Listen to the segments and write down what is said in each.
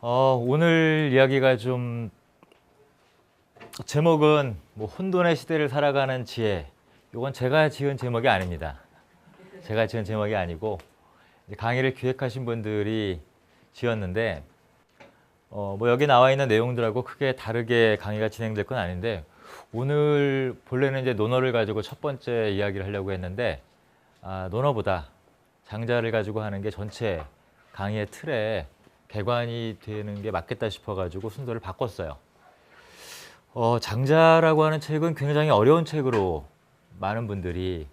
오늘 이야기가 좀 제목은 뭐 혼돈의 시대를 살아가는 지혜. 이건 제가 지은 제목이 아닙니다. 제가 지은 제목이 아니고 이제 강의를 기획하신 분들이 지었는데 뭐 여기 나와 있는 내용들하고 크게 다르게 강의가 진행될 건 아닌데 오늘 본래는 이제 논어를 가지고 첫 번째 이야기를 하려고 했는데 논어보다 장자를 가지고 하는 게 전체 강의의 틀에 개관이 되는 게 맞겠다 싶어가지고 순서를 바꿨어요. 장자라고 하는 책은 굉장히 어려운 책으로 많은 분들이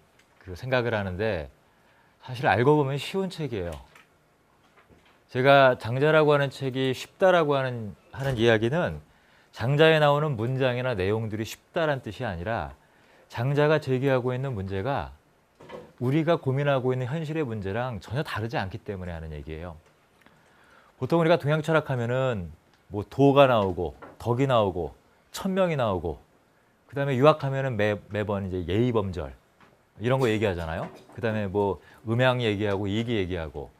생각을 하는데 사실 알고 보면 쉬운 책이에요. 제가 장자라고 하는 책이 쉽다라고 하는 이야기는 장자에 나오는 문장이나 내용들이 쉽다란 뜻이 아니라 장자가 제기하고 있는 문제가 우리가 고민하고 있는 현실의 문제랑 전혀 다르지 않기 때문에 하는 얘기예요. 보통 우리가 동양 철학하면은 뭐 도가 나오고 덕이 나오고 천명이 나오고 그 다음에 유학하면은 매번 이제 예의범절 이런 거 얘기하잖아요. 그 다음에 뭐 음양 얘기하고 이기 얘기하고.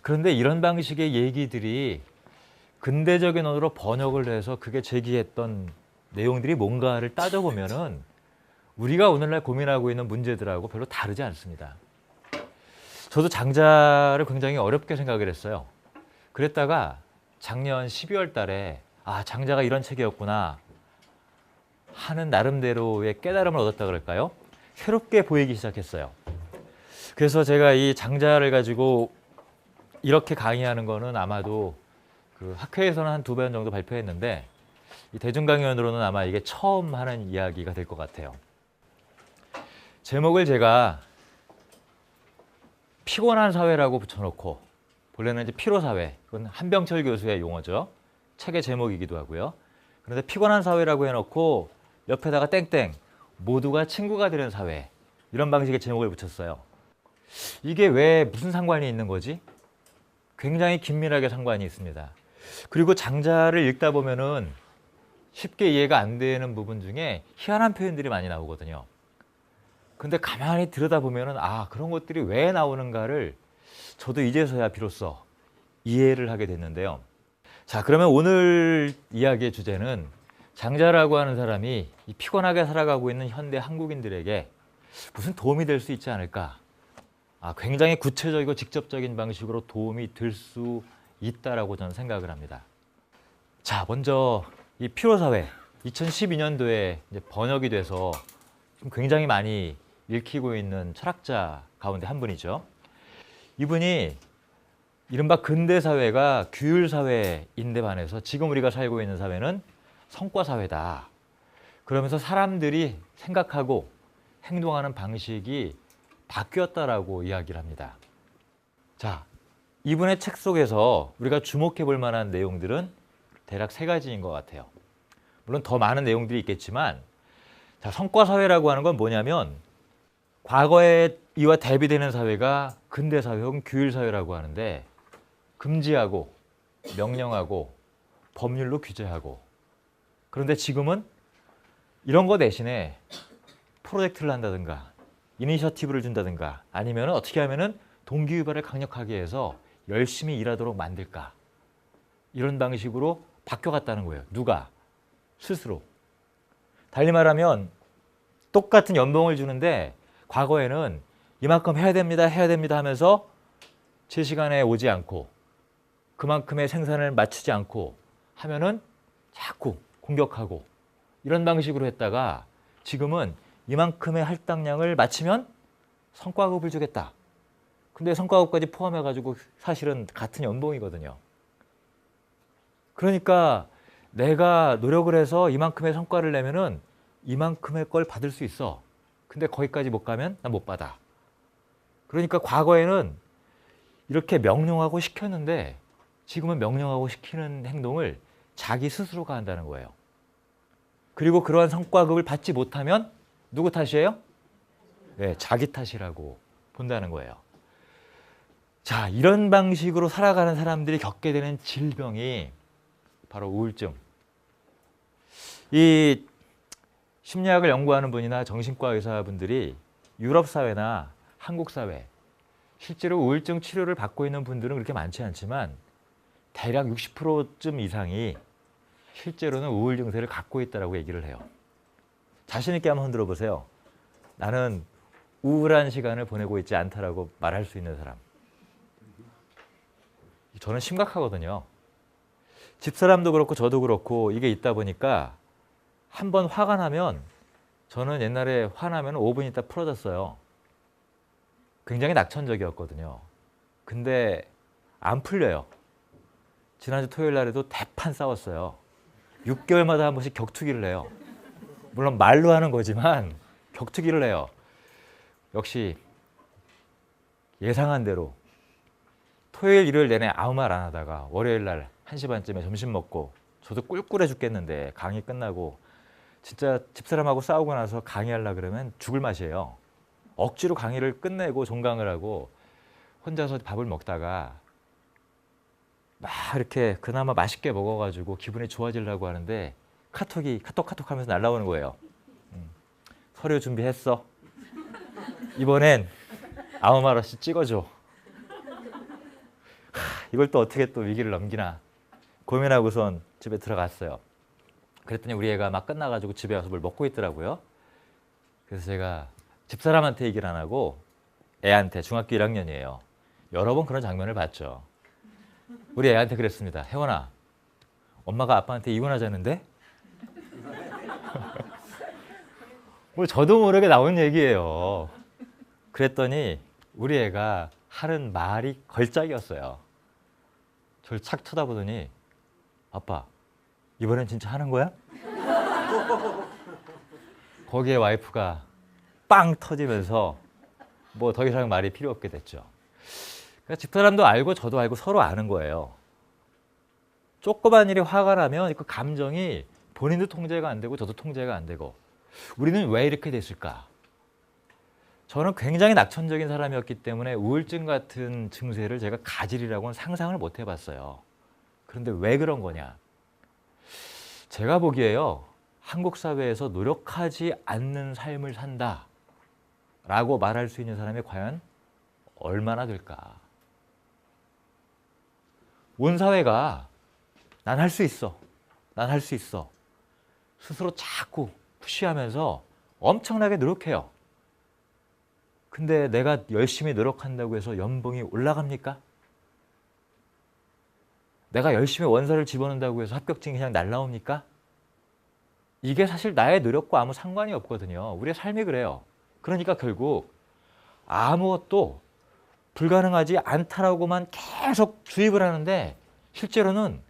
그런데 이런 방식의 얘기들이 근대적인 언어로 번역을 해서 그게 제기했던 내용들이 뭔가를 따져보면은 우리가 오늘날 고민하고 있는 문제들하고 별로 다르지 않습니다. 저도 장자를 굉장히 어렵게 생각을 했어요. 그랬다가 작년 12월 달에 장자가 이런 책이었구나 하는 나름대로의 깨달음을 얻었다 그럴까요? 새롭게 보이기 시작했어요. 그래서 제가 이 장자를 가지고 이렇게 강의하는 거는 아마도 학회에서는 한 2번 정도 발표했는데 이 대중강의원으로는 아마 이게 처음 하는 이야기가 될 것 같아요. 제목을 제가 피곤한 사회라고 붙여놓고 본래는 이제 피로사회, 그건 한병철 교수의 용어죠. 책의 제목이기도 하고요. 그런데 피곤한 사회라고 해놓고 옆에다가 땡땡 모두가 친구가 되는 사회 이런 방식의 제목을 붙였어요. 이게 왜 무슨 상관이 있는 거지? 굉장히 긴밀하게 상관이 있습니다. 그리고 장자를 읽다 보면은 쉽게 이해가 안 되는 부분 중에 희한한 표현들이 많이 나오거든요. 근데 가만히 들여다보면은 그런 것들이 왜 나오는가를 저도 이제서야 비로소 이해를 하게 됐는데요. 자, 그러면 오늘 이야기의 주제는 장자라고 하는 사람이 이 피곤하게 살아가고 있는 현대 한국인들에게 무슨 도움이 될 수 있지 않을까? 굉장히 구체적이고 직접적인 방식으로 도움이 될 수 있다라고 저는 생각을 합니다. 자, 먼저 이 피로사회 2012년도에 이제 번역이 돼서 굉장히 많이 읽히고 있는 철학자 가운데 한 분이죠. 이분이 이른바 근대사회가 규율사회인데 반해서 지금 우리가 살고 있는 사회는 성과사회다. 그러면서 사람들이 생각하고 행동하는 방식이 바뀌었다라고 이야기를 합니다. 자, 이분의 책 속에서 우리가 주목해 볼 만한 내용들은 대략 3가지인 것 같아요. 물론 더 많은 내용들이 있겠지만 자, 성과사회라고 하는 건 뭐냐면 과거에 이와 대비되는 사회가 근대사회 혹은 규율사회라고 하는데 금지하고 명령하고 법률로 규제하고 그런데 지금은 이런 거 대신에 프로젝트를 한다든가 이니셔티브를 준다든가 아니면 어떻게 하면은 동기유발을 강력하게 해서 열심히 일하도록 만들까 이런 방식으로 바뀌어갔다는 거예요. 누가? 스스로. 달리 말하면 똑같은 연봉을 주는데 과거에는 이만큼 해야 됩니다 하면서 제 시간에 오지 않고 그만큼의 생산을 맞추지 않고 하면은 자꾸 공격하고 이런 방식으로 했다가 지금은 이만큼의 할당량을 마치면 성과급을 주겠다. 근데 성과급까지 포함해가지고 사실은 같은 연봉이거든요. 그러니까 내가 노력을 해서 이만큼의 성과를 내면은 이만큼의 걸 받을 수 있어. 근데 거기까지 못 가면 난 못 받아. 그러니까 과거에는 이렇게 명령하고 시켰는데 지금은 명령하고 시키는 행동을 자기 스스로가 한다는 거예요. 그리고 그러한 성과급을 받지 못하면 누구 탓이에요? 네, 자기 탓이라고 본다는 거예요. 자, 이런 방식으로 살아가는 사람들이 겪게 되는 질병이 바로 우울증. 이 심리학을 연구하는 분이나 정신과 의사분들이 유럽 사회나 한국 사회, 실제로 우울증 치료를 받고 있는 분들은 그렇게 많지 않지만 대략 60%쯤 이상이 실제로는 우울 증세를 갖고 있다라고 얘기를 해요. 자신 있게 한번 흔들어 보세요. 나는 우울한 시간을 보내고 있지 않다라고 말할 수 있는 사람. 저는 심각하거든요. 집사람도 그렇고 저도 그렇고 이게 있다 보니까 한 번 화가 나면 저는 옛날에 화나면 5분 있다 풀어졌어요. 굉장히 낙천적이었거든요. 근데 안 풀려요. 지난주 토요일 날에도 대판 싸웠어요. 6개월마다 한 번씩 격투기를 해요. 물론 말로 하는 거지만 격투기를 해요. 역시 예상한 대로 토요일, 일요일 내내 아무 말 안 하다가 월요일 날 1시 반쯤에 점심 먹고 저도 꿀꿀해 죽겠는데 강의 끝나고 진짜 집사람하고 싸우고 나서 강의하려고 그러면 죽을 맛이에요. 억지로 강의를 끝내고 종강을 하고 혼자서 밥을 먹다가 막 이렇게 그나마 맛있게 먹어가지고 기분이 좋아지려고 하는데 카톡 하면서 날라오는 거예요. 서류 준비했어. 이번엔 아무 말 없이 찍어줘. 이걸 또 어떻게 또 위기를 넘기나 고민하고선 집에 들어갔어요. 그랬더니 우리 애가 막 끝나가지고 집에 와서 뭘 먹고 있더라고요. 그래서 제가 집사람한테 얘기를 안 하고 애한테, 중학교 1학년이에요. 여러 번 그런 장면을 봤죠. 우리 애한테 그랬습니다. 혜원아, 엄마가 아빠한테 이혼하자는데? 뭐 저도 모르게 나온 얘기예요. 그랬더니 우리 애가 하는 말이 걸작이었어요. 저를 착 쳐다보더니 아빠, 이번엔 진짜 하는 거야? 거기에 와이프가 빵 터지면서 뭐 더 이상 말이 필요 없게 됐죠. 그러니까 집사람도 알고 저도 알고 서로 아는 거예요. 조그만 일에 화가 나면 그 감정이 본인도 통제가 안 되고 저도 통제가 안 되고 우리는 왜 이렇게 됐을까? 저는 굉장히 낙천적인 사람이었기 때문에 우울증 같은 증세를 제가 가지리라고는 상상을 못 해봤어요. 그런데 왜 그런 거냐? 제가 보기에요. 한국 사회에서 노력하지 않는 삶을 산다 라고 말할 수 있는 사람이 과연 얼마나 될까? 온 사회가 난 할 수 있어. 난 할 수 있어. 스스로 자꾸 푸시하면서 엄청나게 노력해요. 근데 내가 열심히 노력한다고 해서 연봉이 올라갑니까? 내가 열심히 원서를 집어넣는다고 해서 합격증이 그냥 날라옵니까? 이게 사실 나의 노력과 아무 상관이 없거든요. 우리의 삶이 그래요. 그러니까 결국 아무것도 불가능하지 않다라고만 계속 주입을 하는데 실제로는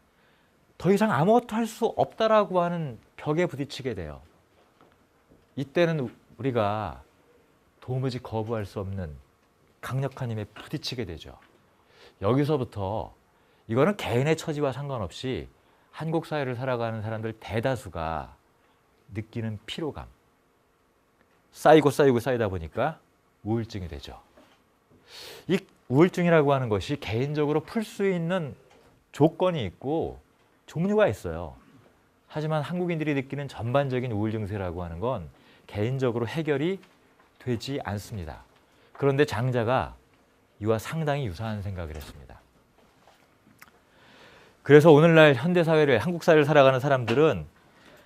더 이상 아무것도 할 수 없다라고 하는 벽에 부딪히게 돼요. 이때는 우리가 도무지 거부할 수 없는 강력한 힘에 부딪히게 되죠. 여기서부터 이거는 개인의 처지와 상관없이 한국 사회를 살아가는 사람들 대다수가 느끼는 피로감, 쌓이고 쌓이다 보니까 우울증이 되죠. 이 우울증이라고 하는 것이 개인적으로 풀 수 있는 조건이 있고 종류가 있어요. 하지만 한국인들이 느끼는 전반적인 우울 증세라고 하는 건 개인적으로 해결이 되지 않습니다. 그런데 장자가 이와 상당히 유사한 생각을 했습니다. 그래서 오늘날 현대사회를, 한국 사회를 살아가는 사람들은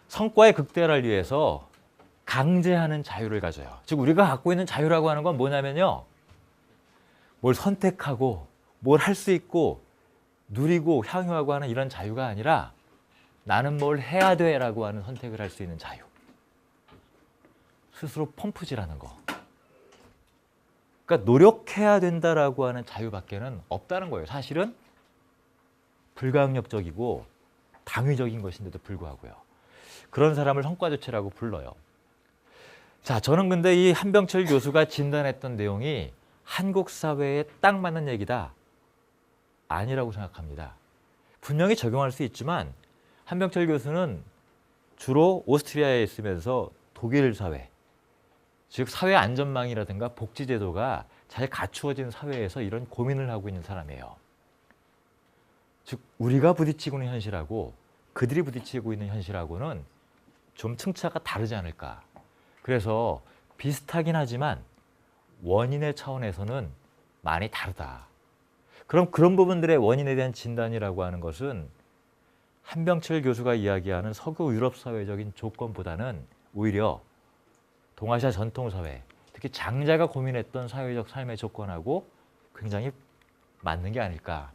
성과의 극대화를 위해서 강제하는 자유를 가져요. 즉 우리가 갖고 있는 자유라고 하는 건 뭐냐면요. 뭘 선택하고 뭘 할 수 있고 누리고 향유하고 하는 이런 자유가 아니라 나는 뭘 해야 돼라고 하는 선택을 할 수 있는 자유. 스스로 펌프질하는 거. 그러니까 노력해야 된다라고 하는 자유밖에는 없다는 거예요. 사실은 불가항력적이고 당위적인 것인데도 불구하고요. 그런 사람을 성과주체라고 불러요. 자, 저는 근데 이 한병철 교수가 진단했던 내용이 한국 사회에 딱 맞는 얘기다. 아니라고 생각합니다. 분명히 적용할 수 있지만 한병철 교수는 주로 오스트리아에 있으면서 독일 사회, 즉 사회 안전망이라든가 복지제도가 잘 갖추어진 사회에서 이런 고민을 하고 있는 사람이에요. 즉 우리가 부딪히고 있는 현실하고 그들이 부딪히고 있는 현실하고는 좀 층차가 다르지 않을까. 그래서 비슷하긴 하지만 원인의 차원에서는 많이 다르다. 그럼 그런 부분들의 원인에 대한 진단이라고 하는 것은 한병철 교수가 이야기하는 서구 유럽 사회적인 조건보다는 오히려 동아시아 전통 사회, 특히 장자가 고민했던 사회적 삶의 조건하고 굉장히 맞는 게 아닐까.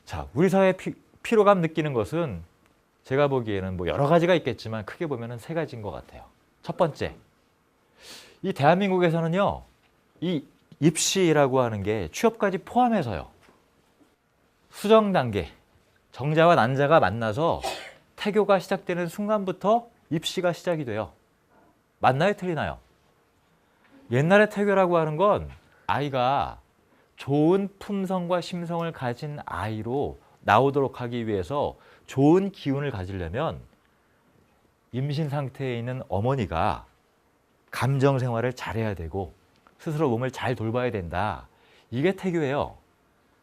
자, 우리 사회 피로감 느끼는 것은 제가 보기에는 뭐 여러 가지가 있겠지만 크게 보면은 세 가지인 것 같아요. 첫 번째, 이 대한민국에서는요, 이 입시라고 하는 게 취업까지 포함해서요. 수정 단계, 정자와 난자가 만나서 태교가 시작되는 순간부터 입시가 시작이 돼요. 맞나요? 틀리나요? 옛날에 태교라고 하는 건 아이가 좋은 품성과 심성을 가진 아이로 나오도록 하기 위해서 좋은 기운을 가지려면 임신 상태에 있는 어머니가 감정 생활을 잘해야 되고 스스로 몸을 잘 돌봐야 된다. 이게 태교예요.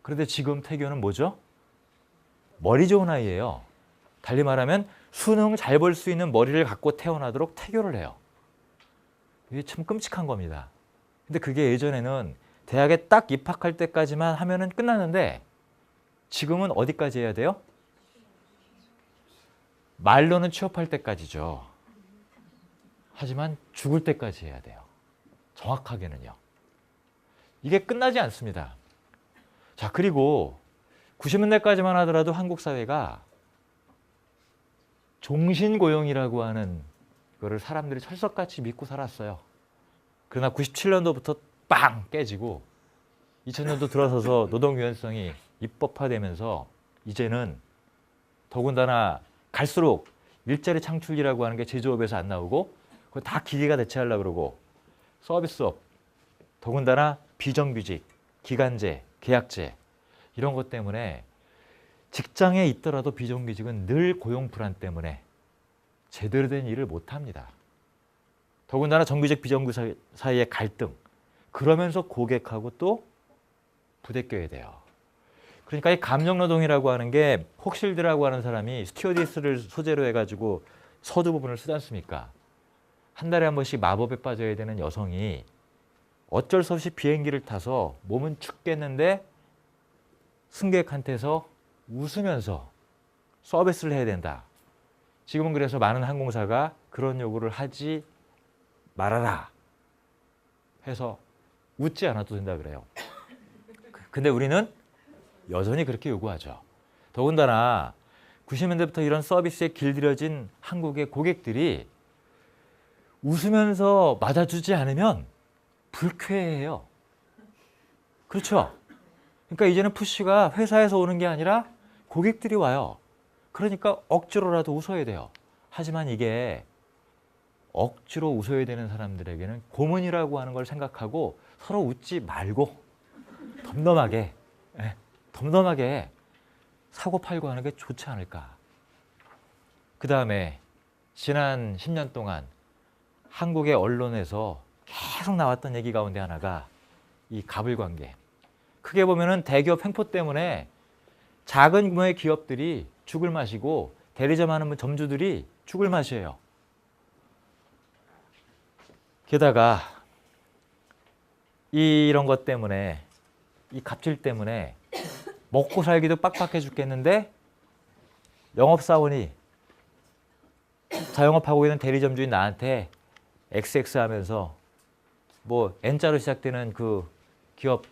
그런데 지금 태교는 뭐죠? 머리 좋은 아이예요. 달리 말하면 수능 잘 볼 수 있는 머리를 갖고 태어나도록 태교를 해요. 이게 참 끔찍한 겁니다. 근데 그게 예전에는 대학에 딱 입학할 때까지만 하면은 끝났는데 지금은 어디까지 해야 돼요? 말로는 취업할 때까지죠. 하지만 죽을 때까지 해야 돼요. 정확하게는요. 이게 끝나지 않습니다. 자, 그리고 90년대까지만 하더라도 한국 사회가 종신고용이라고 하는 거를 사람들이 철석같이 믿고 살았어요. 그러나 97년도부터 빵 깨지고 2000년도 들어서서 노동유연성이 입법화되면서 이제는 더군다나 갈수록 일자리 창출이라고 하는 게 제조업에서 안 나오고 그거 다 기계가 대체하려고 그러고 서비스업, 더군다나 비정규직, 기간제, 계약제 이런 것 때문에 직장에 있더라도 비정규직은 늘 고용 불안 때문에 제대로 된 일을 못합니다. 더군다나 정규직, 비정규직 사이의 갈등 그러면서 고객하고 또 부대껴야 돼요. 그러니까 이 감정노동이라고 하는 게 혹실드라고 하는 사람이 스튜어디스를 소재로 해가지고 서두 부분을 쓰지 않습니까? 한 달에 한 번씩 마법에 빠져야 되는 여성이 어쩔 수 없이 비행기를 타서 몸은 춥겠는데 승객한테서 웃으면서 서비스를 해야 된다. 지금은 그래서 많은 항공사가 그런 요구를 하지 말아라 해서 웃지 않아도 된다 그래요. 근데 우리는 여전히 그렇게 요구하죠. 더군다나 90년대부터 이런 서비스에 길들여진 한국의 고객들이 웃으면서 맞아주지 않으면 불쾌해요. 그렇죠? 그러니까 이제는 푸시가 회사에서 오는 게 아니라 고객들이 와요. 그러니까 억지로라도 웃어야 돼요. 하지만 이게 억지로 웃어야 되는 사람들에게는 고문이라고 하는 걸 생각하고 서로 웃지 말고 덤덤하게 사고팔고 하는 게 좋지 않을까. 그 다음에 지난 10년 동안 한국의 언론에서 계속 나왔던 얘기 가운데 하나가 이 갑을관계. 크게 보면은 대기업 횡포 때문에 작은 규모의 기업들이 죽을 맛이고 대리점 하는 점주들이 죽을 맛이에요. 게다가 이런 것 때문에 이 갑질 때문에 먹고 살기도 빡빡해 죽겠는데 영업사원이 자영업하고 있는 대리점주인 나한테 XX 하면서 뭐 N자로 시작되는 그 기업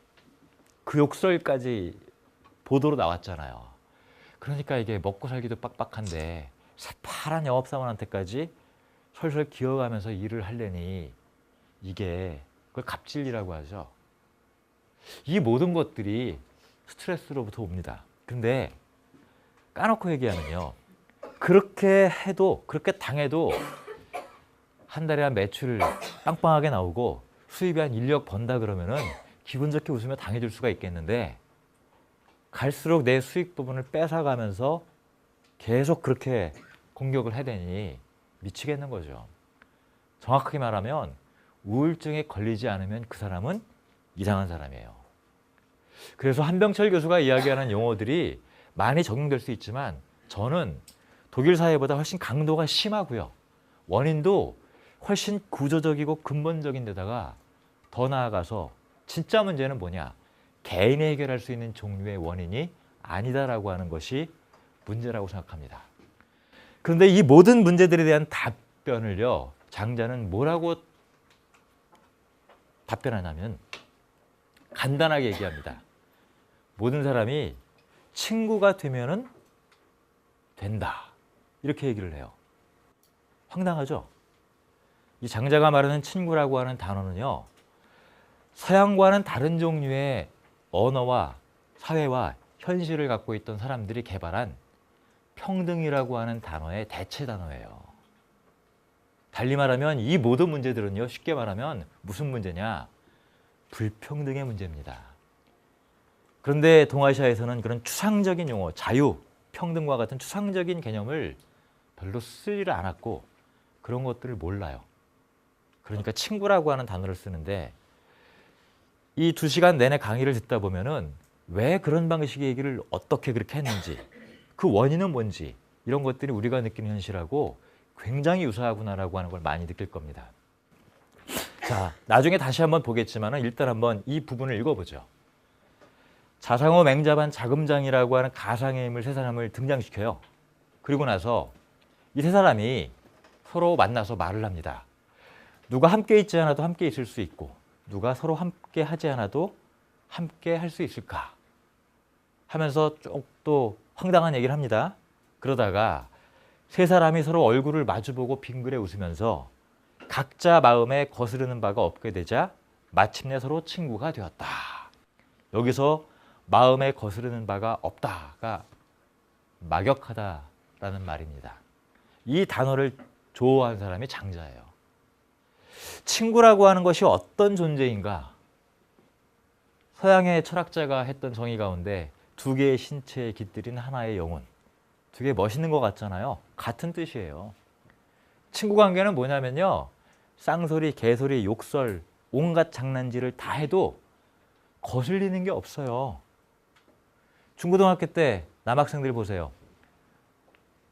그 욕설까지 보도로 나왔잖아요. 그러니까 이게 먹고 살기도 빡빡한데 새파란 영업사원한테까지 솔솔 기어가면서 일을 하려니 이게 그걸 갑질이라고 하죠. 이 모든 것들이 스트레스로부터 옵니다. 근데 까놓고 얘기하면요. 그렇게 해도 그렇게 당해도 한 달에 한 매출 빵빵하게 나오고 수입이 한 1억 번다 그러면은 기분 좋게 웃으며 당해줄 수가 있겠는데 갈수록 내 수익 부분을 뺏어가면서 계속 그렇게 공격을 해대니 미치겠는 거죠. 정확하게 말하면 우울증에 걸리지 않으면 그 사람은 이상한 사람이에요. 그래서 한병철 교수가 이야기하는 용어들이 많이 적용될 수 있지만 저는 독일 사회보다 훨씬 강도가 심하고요. 원인도 훨씬 구조적이고 근본적인 데다가 더 나아가서 진짜 문제는 뭐냐. 개인이 해결할 수 있는 종류의 원인이 아니다라고 하는 것이 문제라고 생각합니다. 그런데 이 모든 문제들에 대한 답변을요, 장자는 뭐라고 답변하냐면 간단하게 얘기합니다. 모든 사람이 친구가 되면은 된다. 이렇게 얘기를 해요. 황당하죠? 이 장자가 말하는 친구라고 하는 단어는요, 서양과는 다른 종류의 언어와 사회와 현실을 갖고 있던 사람들이 개발한 평등이라고 하는 단어의 대체 단어예요. 달리 말하면 이 모든 문제들은요, 쉽게 말하면 무슨 문제냐? 불평등의 문제입니다. 그런데 동아시아에서는 그런 추상적인 용어, 자유, 평등과 같은 추상적인 개념을 별로 쓰지를 않았고 그런 것들을 몰라요. 그러니까 친구라고 하는 단어를 쓰는데 이 2시간 내내 강의를 듣다 보면은 왜 그런 방식의 얘기를 어떻게 그렇게 했는지, 그 원인은 뭔지, 이런 것들이 우리가 느끼는 현실하고 굉장히 유사하구나라고 하는 걸 많이 느낄 겁니다. 자, 나중에 다시 한번 보겠지만 일단 한번 이 부분을 읽어보죠. 자상호 맹자반 자금장이라고 하는 가상의 인물 세 사람을 등장시켜요. 그리고 나서 이 세 사람이 서로 만나서 말을 합니다. 누가 함께 있지 않아도 함께 있을 수 있고 누가 서로 함께 하지 않아도 함께 할 수 있을까 하면서 쭉 또 황당한 얘기를 합니다. 그러다가 세 사람이 서로 얼굴을 마주보고 빙그레 웃으면서 각자 마음에 거스르는 바가 없게 되자 마침내 서로 친구가 되었다. 여기서 마음에 거스르는 바가 없다가 막역하다라는 말입니다. 이 단어를 조어한 사람이 장자예요. 친구라고 하는 것이 어떤 존재인가? 서양의 철학자가 했던 정의 가운데 2개의 신체에 깃들인 하나의 영혼. 되게 멋있는 것 같잖아요. 같은 뜻이에요. 친구 관계는 뭐냐면요, 쌍소리, 개소리, 욕설, 온갖 장난질을 다 해도 거슬리는 게 없어요. 중고등학교 때 남학생들 보세요.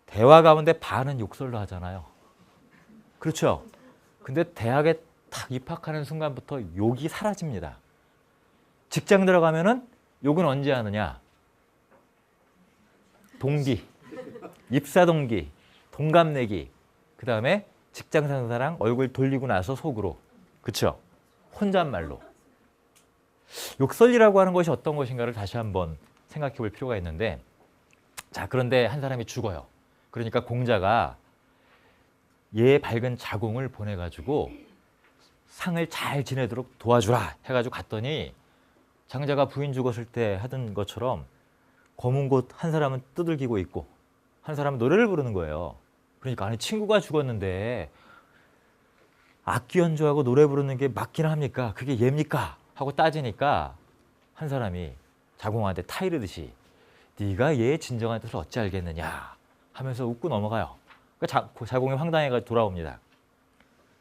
대화 가운데 반은 욕설로 하잖아요. 그렇죠? 근데 대학에 딱 입학하는 순간부터 욕이 사라집니다. 직장 들어가면은 욕은 언제 하느냐? 동기, 입사 동기, 동갑내기, 그 다음에 직장 상사랑 얼굴 돌리고 나서 속으로. 그렇죠? 혼잣말로. 욕설이라고 하는 것이 어떤 것인가를 다시 한번 생각해 볼 필요가 있는데, 자, 그런데 한 사람이 죽어요. 그러니까 공자가 얘의 밝은 자궁을 보내가지고 상을 잘 지내도록 도와주라 해가지고 갔더니 장자가 부인 죽었을 때 하던 것처럼 검은 곳 한 사람은 두들기고 있고 한 사람은 노래를 부르는 거예요. 그러니까 아니 친구가 죽었는데 악기 연주하고 노래 부르는 게 맞긴 합니까? 그게 예입니까? 하고 따지니까 한 사람이 자궁한테 타이르듯이 네가 얘의 진정한 뜻을 어찌 알겠느냐 하면서 웃고 넘어가요. 그러니까 자궁이 황당해가 돌아옵니다.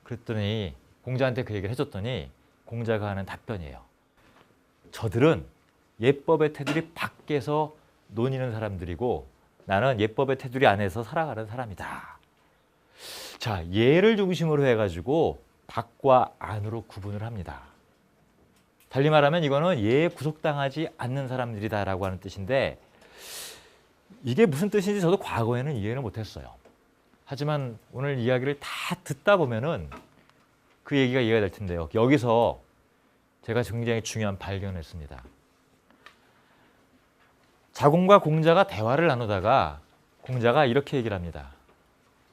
그랬더니 공자한테 그 얘기를 해줬더니 공자가 하는 답변이에요. 저들은 예법의 테두리 밖에서 논의는 사람들이고 나는 예법의 테두리 안에서 살아가는 사람이다. 자, 예를 중심으로 해가지고 밖과 안으로 구분을 합니다. 달리 말하면 이거는 예에 구속당하지 않는 사람들이다라고 하는 뜻인데 이게 무슨 뜻인지 저도 과거에는 이해를 못했어요. 하지만 오늘 이야기를 다 듣다 보면은 그 얘기가 이해가 될 텐데요. 여기서 제가 굉장히 중요한 발견을 했습니다. 자공과 공자가 대화를 나누다가 공자가 이렇게 얘기를 합니다.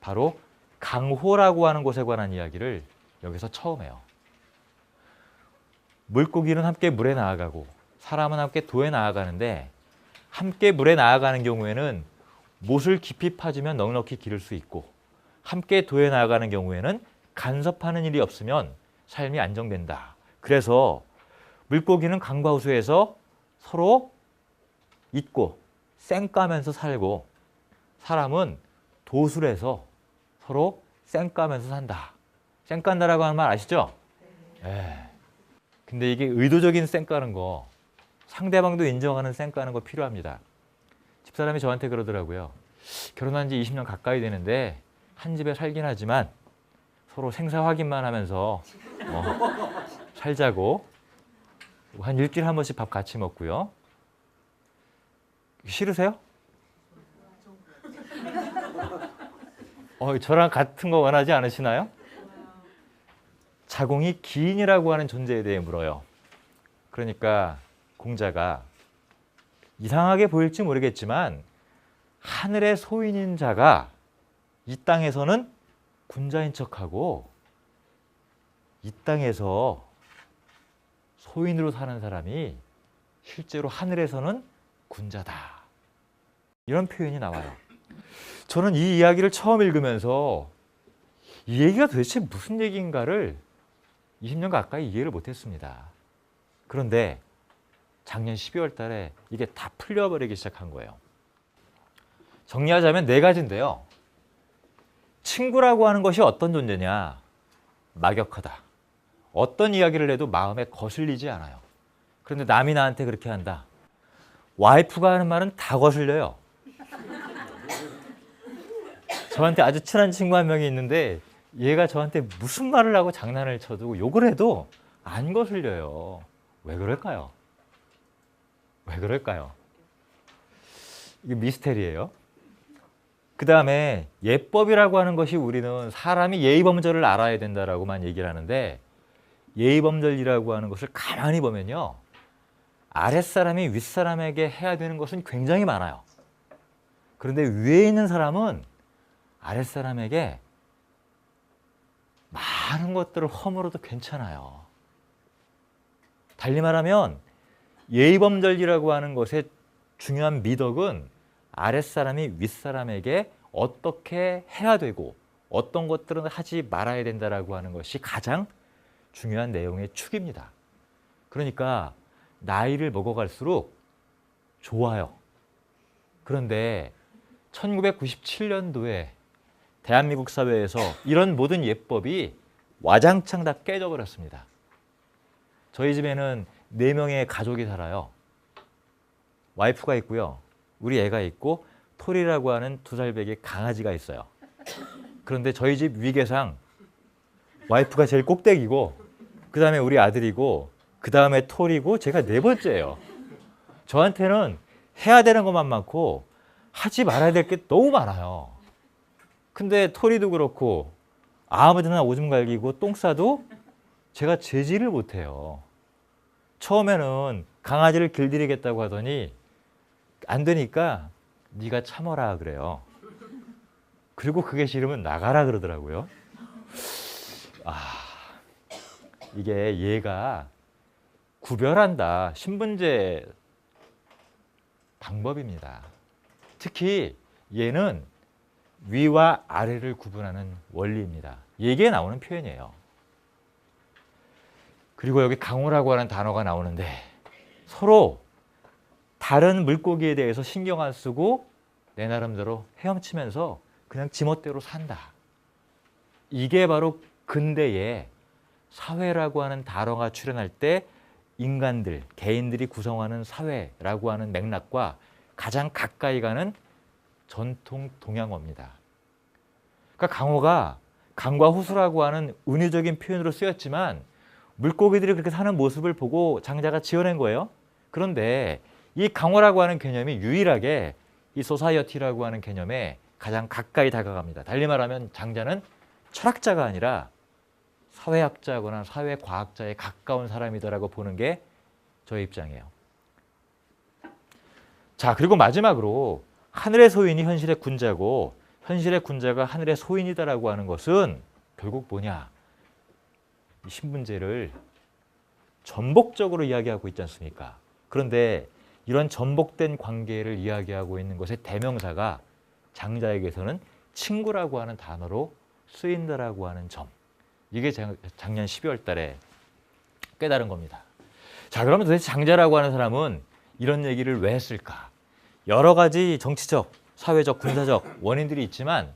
바로 강호라고 하는 곳에 관한 이야기를 여기서 처음 해요. 물고기는 함께 물에 나아가고 사람은 함께 도에 나아가는데 함께 물에 나아가는 경우에는 못을 깊이 파주면 넉넉히 기를 수 있고 함께 도에 나아가는 경우에는 간섭하는 일이 없으면 삶이 안정된다. 그래서 물고기는 강과 호수에서 서로 있고 쌩까면서 살고 사람은 도술에서 서로 쌩까면서 산다. 쌩깐다라고 하는 말 아시죠? 예. 근데 이게 의도적인 쌩까는 거, 상대방도 인정하는 쌩까는 거 필요합니다. 집사람이 저한테 그러더라고요. 결혼한 지 20년 가까이 되는데 한 집에 살긴 하지만 서로 생사 확인만 하면서 살자고. 한 일주일에 한 번씩 밥 같이 먹고요. 싫으세요? 저랑 같은 거 원하지 않으시나요? 자궁이 기인이라고 하는 존재에 대해 물어요. 그러니까 공자가 이상하게 보일지 모르겠지만 하늘의 소인인 자가 이 땅에서는 군자인 척하고 이 땅에서 소인으로 사는 사람이 실제로 하늘에서는 군자다. 이런 표현이 나와요. 저는 이 이야기를 처음 읽으면서 이 얘기가 도대체 무슨 얘기인가를 20년 가까이 이해를 못했습니다. 그런데 작년 12월 달에 이게 다 풀려버리기 시작한 거예요. 정리하자면 4가지인데요. 친구라고 하는 것이 어떤 존재냐? 막역하다. 어떤 이야기를 해도 마음에 거슬리지 않아요. 그런데 남이 나한테 그렇게 한다. 와이프가 하는 말은 다 거슬려요. 저한테 아주 친한 친구 한 명이 있는데 얘가 저한테 무슨 말을 하고 장난을 쳐도 욕을 해도 안 거슬려요. 왜 그럴까요? 왜 그럴까요? 이게 미스테리예요. 그 다음에 예법이라고 하는 것이 우리는 사람이 예의범절을 알아야 된다라고만 얘기를 하는데 예의범절이라고 하는 것을 가만히 보면요. 아랫사람이 윗사람에게 해야 되는 것은 굉장히 많아요. 그런데 위에 있는 사람은 아랫사람에게 많은 것들을 허물어도 괜찮아요. 달리 말하면 예의범절이라고 하는 것의 중요한 미덕은 아랫사람이 윗사람에게 어떻게 해야 되고 어떤 것들은 하지 말아야 된다라고 하는 것이 가장 중요한 내용의 축입니다. 그러니까 나이를 먹어갈수록 좋아요. 그런데 1997년도에 대한민국 사회에서 이런 모든 예법이 와장창 다 깨져버렸습니다. 저희 집에는 4명의 가족이 살아요. 와이프가 있고요. 우리 애가 있고 토리라고 하는 2살배기 강아지가 있어요. 그런데 저희 집 위계상 와이프가 제일 꼭대기고 그 다음에 우리 아들이고 그 다음에 토리고 제가 4번째예요. 저한테는 해야 되는 것만 많고 하지 말아야 될 게 너무 많아요. 근데 토리도 그렇고 아무데나 오줌 갈기고 똥 싸도 제가 제지를 못해요. 처음에는 강아지를 길들이겠다고 하더니 안 되니까 네가 참어라 그래요. 그리고 그게 싫으면 나가라 그러더라고요. 이게 얘가 구별한다. 신분제 방법입니다. 특히 얘는 위와 아래를 구분하는 원리입니다. 얘기에 나오는 표현이에요. 그리고 여기 강호라고 하는 단어가 나오는데 서로 다른 물고기에 대해서 신경 안 쓰고 내 나름대로 헤엄치면서 그냥 지멋대로 산다. 이게 바로 근대에 사회라고 하는 단어가 출현할 때 인간들, 개인들이 구성하는 사회라고 하는 맥락과 가장 가까이 가는 전통 동양어입니다. 그러니까 강호가 강과 호수라고 하는 은유적인 표현으로 쓰였지만 물고기들이 그렇게 사는 모습을 보고 장자가 지어낸 거예요. 그런데 이 강호라고 하는 개념이 유일하게 이 소사이어티라고 하는 개념에 가장 가까이 다가갑니다. 달리 말하면 장자는 철학자가 아니라 사회학자거나 사회과학자에 가까운 사람이다라고 보는 게 저의 입장이에요. 자, 그리고 마지막으로 하늘의 소인이 현실의 군자고 현실의 군자가 하늘의 소인이다라고 하는 것은 결국 뭐냐? 이 신분제를 전복적으로 이야기하고 있지 않습니까? 그런데 이런 전복된 관계를 이야기하고 있는 것의 대명사가 장자에게서는 친구라고 하는 단어로 쓰인다라고 하는 점. 이게 작년 12월 달에 깨달은 겁니다. 자, 그러면 도대체 장자라고 하는 사람은 이런 얘기를 왜 했을까? 여러 가지 정치적, 사회적, 군사적 원인들이 있지만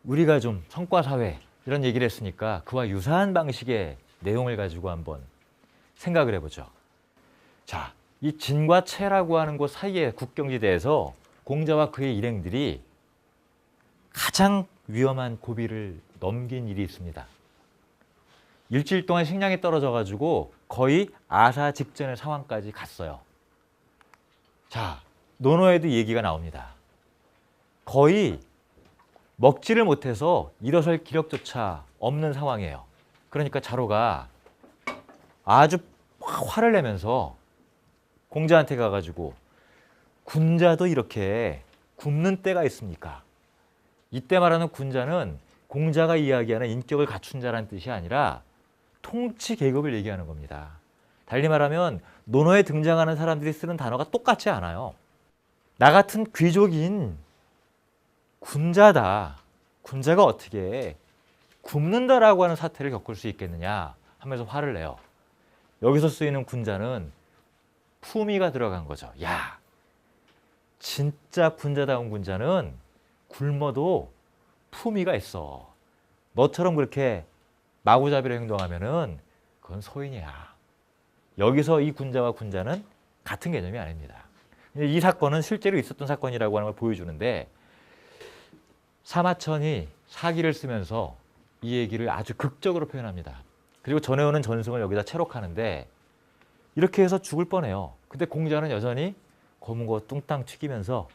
우리가 좀 성과사회 이런 얘기를 했으니까 그와 유사한 방식의 내용을 가지고 한번 생각을 해보죠. 자, 이 진과 채라고 하는 곳 사이의 국경지대에서 공자와 그의 일행들이 가장 위험한 고비를 넘긴 일이 있습니다. 일주일 동안 식량이 떨어져 가지고 거의 아사 직전의 상황까지 갔어요. 자, 논어에도 얘기가 나옵니다. 거의 먹지를 못해서 일어설 기력조차 없는 상황이에요. 그러니까 자로가 아주 화를 내면서 공자한테 가가지고 군자도 이렇게 굶는 때가 있습니까? 이때 말하는 군자는 공자가 이야기하는 인격을 갖춘 자라는 뜻이 아니라 통치 계급을 얘기하는 겁니다. 달리 말하면 논어에 등장하는 사람들이 쓰는 단어가 똑같지 않아요. 나 같은 귀족인 군자다. 군자가 어떻게 굶는다라고 하는 사태를 겪을 수 있겠느냐 하면서 화를 내요. 여기서 쓰이는 군자는 품위가 들어간 거죠. 야, 진짜 군자다운 군자는 굶어도 품위가 있어. 너처럼 그렇게 마구잡이로 행동하면은 그건 소인이야. 여기서 이 군자와 군자는 같은 개념이 아닙니다. 이 사건은 실제로 있었던 사건이라고 하는 걸 보여주는데 사마천이 사기를 쓰면서 이 얘기를 아주 극적으로 표현합니다. 그리고 전해오는 전승을 여기다 채록하는데 이렇게 해서 죽을 뻔해요. 근데 공자는 여전히 검은 거 뚱땅 튀기면서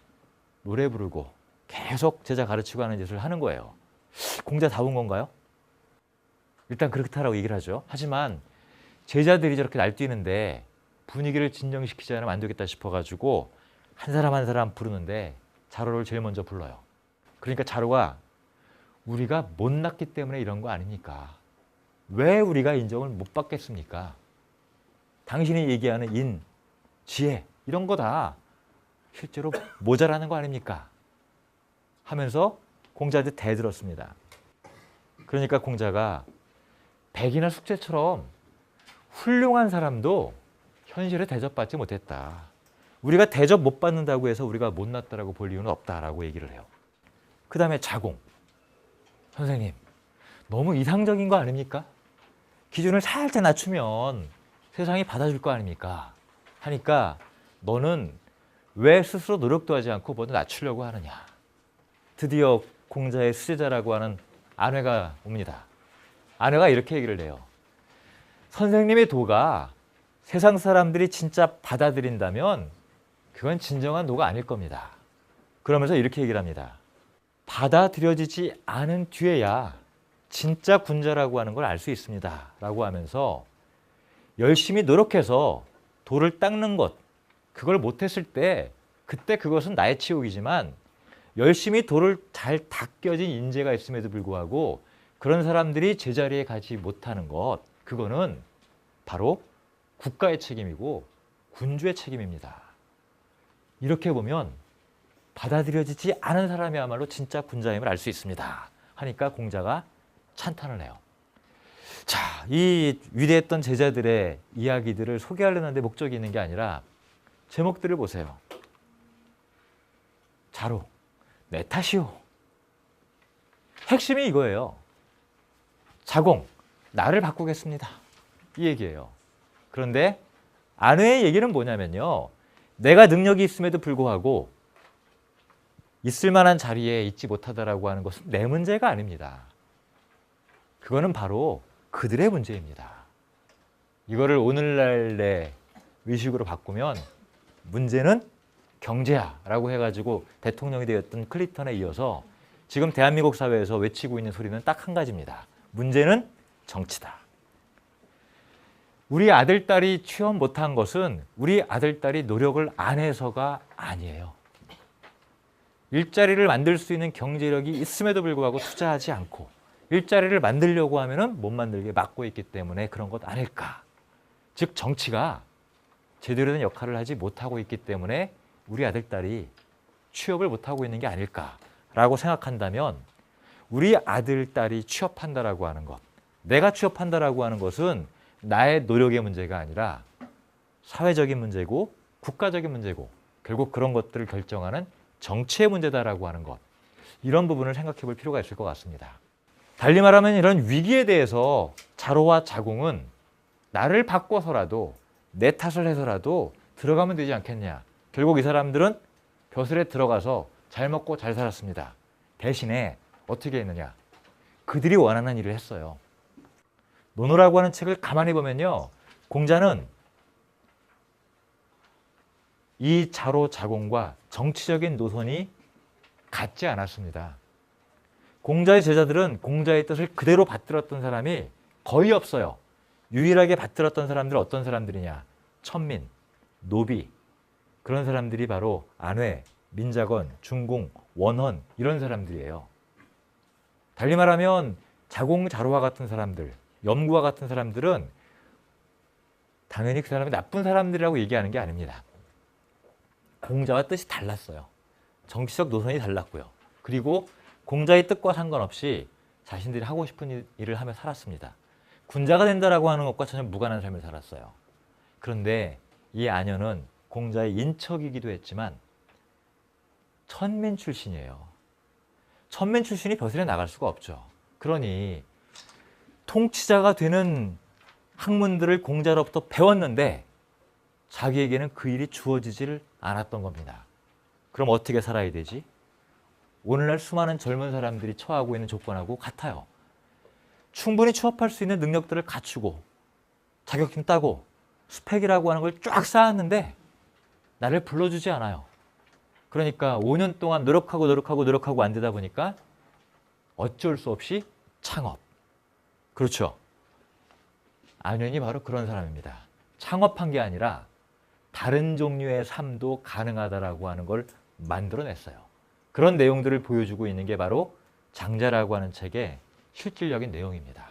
노래 부르고 계속 제자 가르치고 하는 짓을 하는 거예요. 공자다운 건가요? 일단 그렇다라고 얘기를 하죠. 하지만 제자들이 저렇게 날뛰는데 분위기를 진정시키지 않으면 안 되겠다 싶어가지고 한 사람 한 사람 부르는데 자로를 제일 먼저 불러요. 그러니까 자로가 우리가 못났기 때문에 이런 거 아닙니까? 왜 우리가 인정을 못 받겠습니까? 당신이 얘기하는 인, 지혜 이런 거 다 실제로 모자라는 거 아닙니까? 하면서 공자한테 대들었습니다. 그러니까 공자가 백이나 숙제처럼 훌륭한 사람도 현실에 대접받지 못했다. 우리가 대접 못 받는다고 해서 우리가 못났다라고 볼 이유는 없다라고 얘기를 해요. 그 다음에 자공. 선생님, 너무 이상적인 거 아닙니까? 기준을 살짝 낮추면 세상이 받아줄 거 아닙니까? 하니까 너는 왜 스스로 노력도 하지 않고 뭐든 낮추려고 하느냐. 드디어 공자의 수제자라고 하는 아내가 옵니다. 아내가 이렇게 얘기를 해요. 선생님의 도가 세상 사람들이 진짜 받아들인다면 그건 진정한 도가 아닐 겁니다. 그러면서 이렇게 얘기를 합니다. 받아들여지지 않은 뒤에야 진짜 군자라고 하는 걸 알 수 있습니다. 라고 하면서 열심히 노력해서 도를 닦는 것, 그걸 못했을 때 그때 그것은 나의 치욕이지만 열심히 도를 잘 닦여진 인재가 있음에도 불구하고 그런 사람들이 제자리에 가지 못하는 것, 그거는 바로 국가의 책임이고 군주의 책임입니다. 이렇게 보면 받아들여지지 않은 사람이야말로 진짜 군자임을 알 수 있습니다. 하니까 공자가 찬탄을 해요. 자, 이 위대했던 제자들의 이야기들을 소개하려는 데 목적이 있는 게 아니라 제목들을 보세요. 자로, 내 탓이오. 핵심이 이거예요. 자공, 나를 바꾸겠습니다. 이 얘기예요. 그런데 아내의 얘기는 뭐냐면요. 내가 능력이 있음에도 불구하고 있을 만한 자리에 있지 못하다라고 하는 것은 내 문제가 아닙니다. 그거는 바로 그들의 문제입니다. 이거를 오늘날의 의식으로 바꾸면 문제는 경제야라고 해가지고 대통령이 되었던 클린턴에 이어서 지금 대한민국 사회에서 외치고 있는 소리는 딱 한 가지입니다. 문제는 정치다. 우리 아들, 딸이 취업 못한 것은 우리 아들, 딸이 노력을 안 해서가 아니에요. 일자리를 만들 수 있는 경제력이 있음에도 불구하고 투자하지 않고 일자리를 만들려고 하면은 못 만들게 막고 있기 때문에 그런 것 아닐까. 즉 정치가 제대로 된 역할을 하지 못하고 있기 때문에 우리 아들, 딸이 취업을 못하고 있는 게 아닐까라고 생각한다면 우리 아들, 딸이 취업한다라고 하는 것, 내가 취업한다라고 하는 것은 나의 노력의 문제가 아니라 사회적인 문제고 국가적인 문제고 결국 그런 것들을 결정하는 정치의 문제다라고 하는 것, 이런 부분을 생각해 볼 필요가 있을 것 같습니다. 달리 말하면 이런 위기에 대해서 자로와 자공은 나를 바꿔서라도 내 탓을 해서라도 들어가면 되지 않겠냐. 결국 이 사람들은 벼슬에 들어가서 잘 먹고 잘 살았습니다. 대신에 어떻게 했느냐. 그들이 원하는 일을 했어요. 논어라고 하는 책을 가만히 보면요. 공자는 이 자로 자공과 정치적인 노선이 같지 않았습니다. 공자의 제자들은 공자의 뜻을 그대로 받들었던 사람이 거의 없어요. 유일하게 받들었던 사람들은 어떤 사람들이냐? 천민, 노비, 그런 사람들이 바로 안회, 민자건, 중공, 원헌 이런 사람들이에요. 달리 말하면 자공자로와 같은 사람들, 염구와 같은 사람들은 당연히 그 사람이 나쁜 사람들이라고 얘기하는 게 아닙니다. 공자와 뜻이 달랐어요. 정치적 노선이 달랐고요. 그리고 공자의 뜻과 상관없이 자신들이 하고 싶은 일을 하며 살았습니다. 군자가 된다라고 하는 것과 전혀 무관한 삶을 살았어요. 그런데 이 안현은 공자의 인척이기도 했지만 천민 출신이에요. 천민 출신이 벼슬에 나갈 수가 없죠. 그러니 통치자가 되는 학문들을 공자로부터 배웠는데 자기에게는 그 일이 주어지질 않았던 겁니다. 그럼 어떻게 살아야 되지? 오늘날 수많은 젊은 사람들이 처하고 있는 조건하고 같아요. 충분히 취업할 수 있는 능력들을 갖추고 자격증 따고 스펙이라고 하는 걸 쫙 쌓았는데 나를 불러주지 않아요. 그러니까 5년 동안 노력하고 안 되다 보니까 어쩔 수 없이 창업. 그렇죠. 안현이 바로 그런 사람입니다. 창업한 게 아니라 다른 종류의 삶도 가능하다라고 하는 걸 만들어냈어요. 그런 내용들을 보여주고 있는 게 바로 장자라고 하는 책의 실질적인 내용입니다.